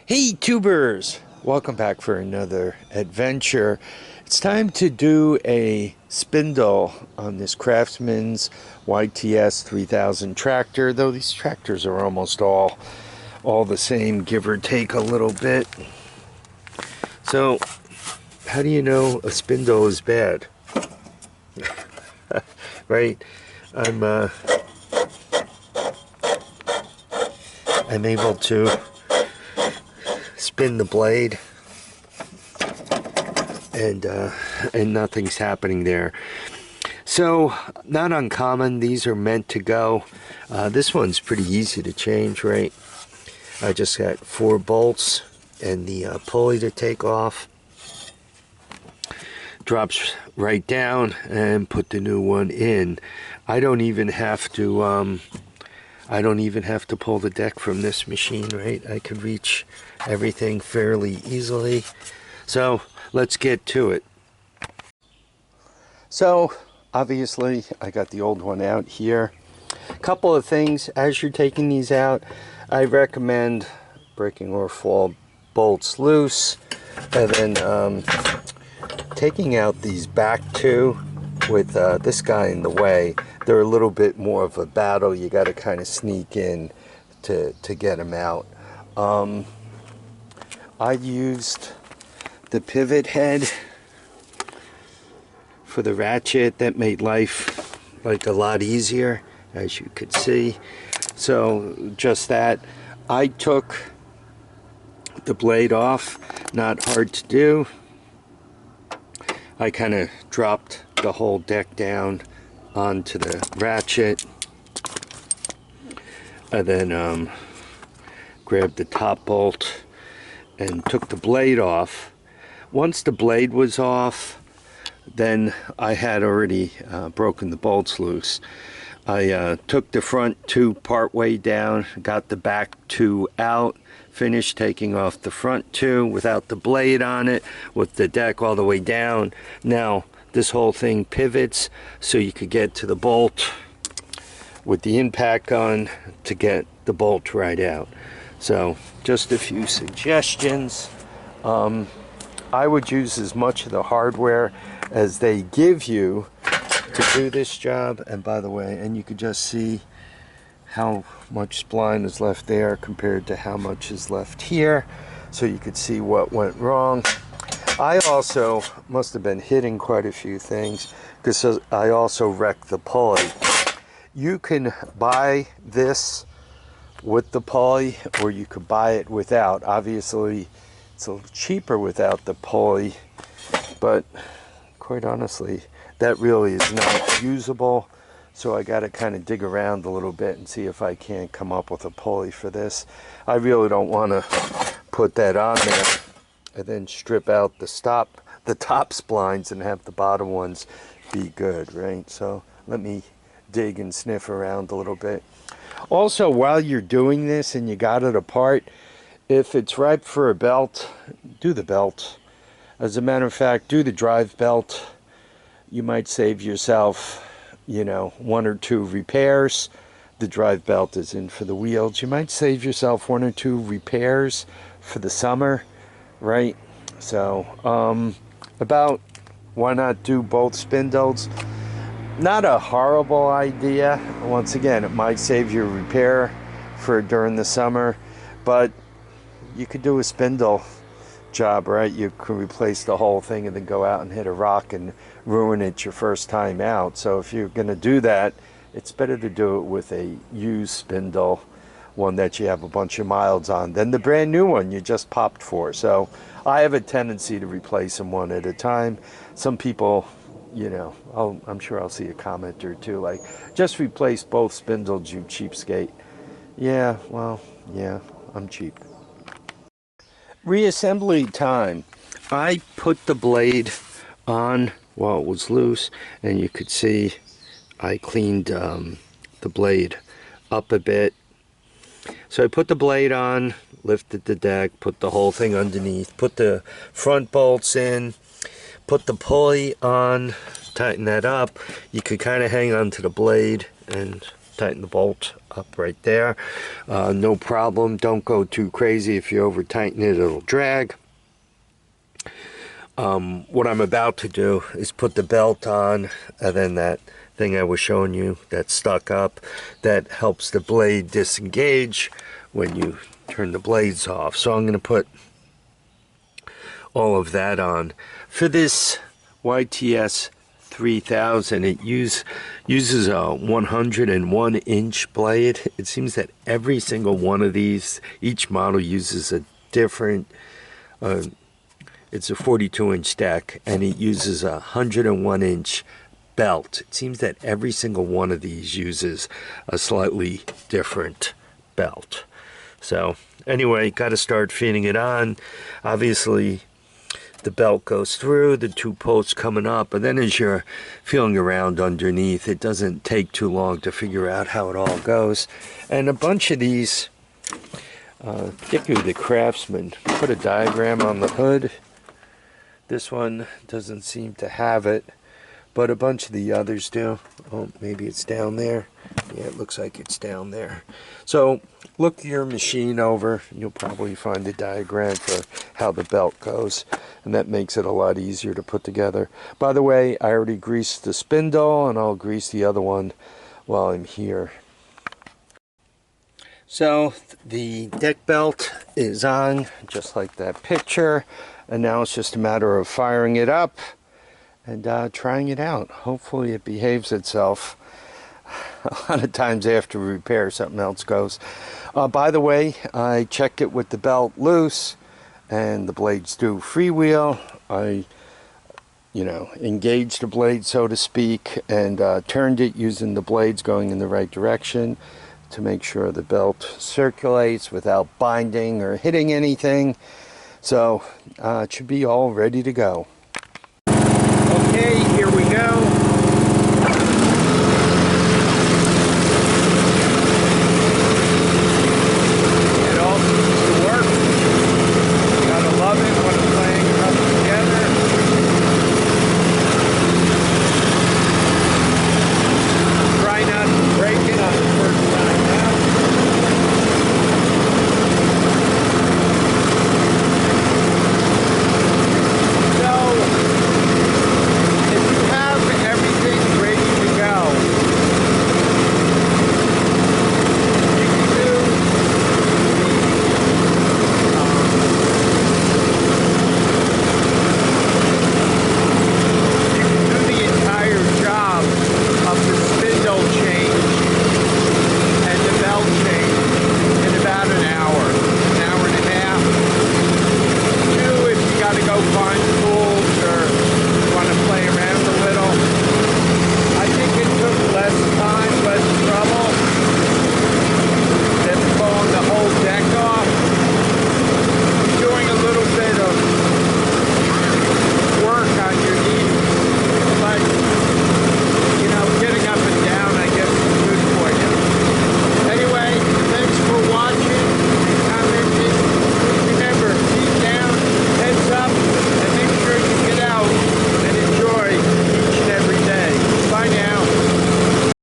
Hey tubers! Welcome back for another adventure. It's time to do a spindle on this Craftsman's YTS 3000 tractor, though these tractors are almost all the same, give or take a little bit. So, how do you know a spindle is bad? Right? I'm able to spin the blade and nothing's happening there. So not uncommon. These are meant to go. This one's pretty easy to change, right? I just got 4 bolts and the pulley to take off. Drops right down and put the new one in. I don't even have to pull the deck from this machine, right? I could reach everything fairly easily. So let's get to it. So obviously I got the old one out here. A couple of things as you're taking these out, I recommend breaking or fall bolts loose, and then taking out these back two with this guy in the way. They're a little bit more of a battle. You got to kind of sneak in to get them out. I used the pivot head for the ratchet. That made life like a lot easier, as you could see. So just that. I took the blade off, not hard to do. I kind of dropped the whole deck down onto the ratchet, and then grabbed the top bolt and took the blade off. Once the blade was off, then I had already broken the bolts loose. I took the front two part way down, got the back two out, finished taking off the front two without the blade on it, with the deck all the way down. Now this whole thing pivots so you could get to the bolt with the impact gun to get the bolt right out. So just a few suggestions. I would use as much of the hardware as they give you to do this job. And by the way, and you could just see how much spline is left there compared to how much is left here, so you could see what went wrong. I also must have been hitting quite a few things because I also wrecked the pulley. You can buy this with the pulley, or you could buy it without. Obviously it's a little cheaper without the pulley, but quite honestly that really is not usable. So I got to kind of dig around a little bit and see if I can't come up with a pulley for this. I really don't want to put that on there and then strip out the top splines and have the bottom ones be good, right? So let me dig and sniff around a little bit. Also, while you're doing this and you got it apart, if it's ripe for a belt, do the belt. As a matter of fact, do the drive belt. You might save yourself, you know, 1 or 2 repairs. The drive belt is in for the wheels. You might save yourself 1 or 2 repairs for the summer, right? So about why not do both spindles? Not a horrible idea. Once again, it might save you a repair for during the summer, but you could do a spindle job, right? You could replace the whole thing and then go out and hit a rock and ruin it your first time out. So if you're going to do that, it's better to do it with a used spindle, one that you have a bunch of miles on, than the brand new one you just popped for. So I have a tendency to replace them one at a time. Some people, you know, I'm sure I'll see a comment or two like, just replace both spindles, you cheapskate. Yeah, well, yeah, I'm cheap. Reassembly time. I put the blade on while it was loose, and you could see I cleaned the blade up a bit. So I put the blade on, lifted the deck, put the whole thing underneath, put the front bolts in, put the pulley on, tighten that up. You could kind of hang on to the blade and tighten the bolt up right there. No problem. Don't go too crazy. If you over tighten it, it'll drag. What I'm about to do is put the belt on, and then that thing I was showing you that's stuck up, that helps the blade disengage when you turn the blades off. So I'm going to put all of that on. For this YTS 3000, it uses a 101 inch blade. It seems that every single one of these, each model uses a different, it's a 42 inch deck, and it uses a 101 inch belt. It seems that every single one of these uses a slightly different belt. So anyway, got to start fitting it on. Obviously the belt goes through the two posts coming up, and then as you're feeling around underneath, it doesn't take too long to figure out how it all goes. And a bunch of these, particularly the Craftsman, put a diagram on the hood. This one doesn't seem to have it, but a bunch of the others do. Oh, maybe it's down there. Yeah, it looks like it's down there. So look your machine over, and you'll probably find the diagram for how the belt goes, and that makes it a lot easier to put together. By the way, I already greased the spindle, and I'll grease the other one while I'm here. So the deck belt is on, just like that picture, and now it's just a matter of firing it up and trying it out. Hopefully it behaves itself. A lot of times after repair, something else goes. By the way, I checked it with the belt loose, and the blades do freewheel. I, engaged the blade, so to speak, and turned it using the blades going in the right direction to make sure the belt circulates without binding or hitting anything. So it should be all ready to go. Okay, here we go.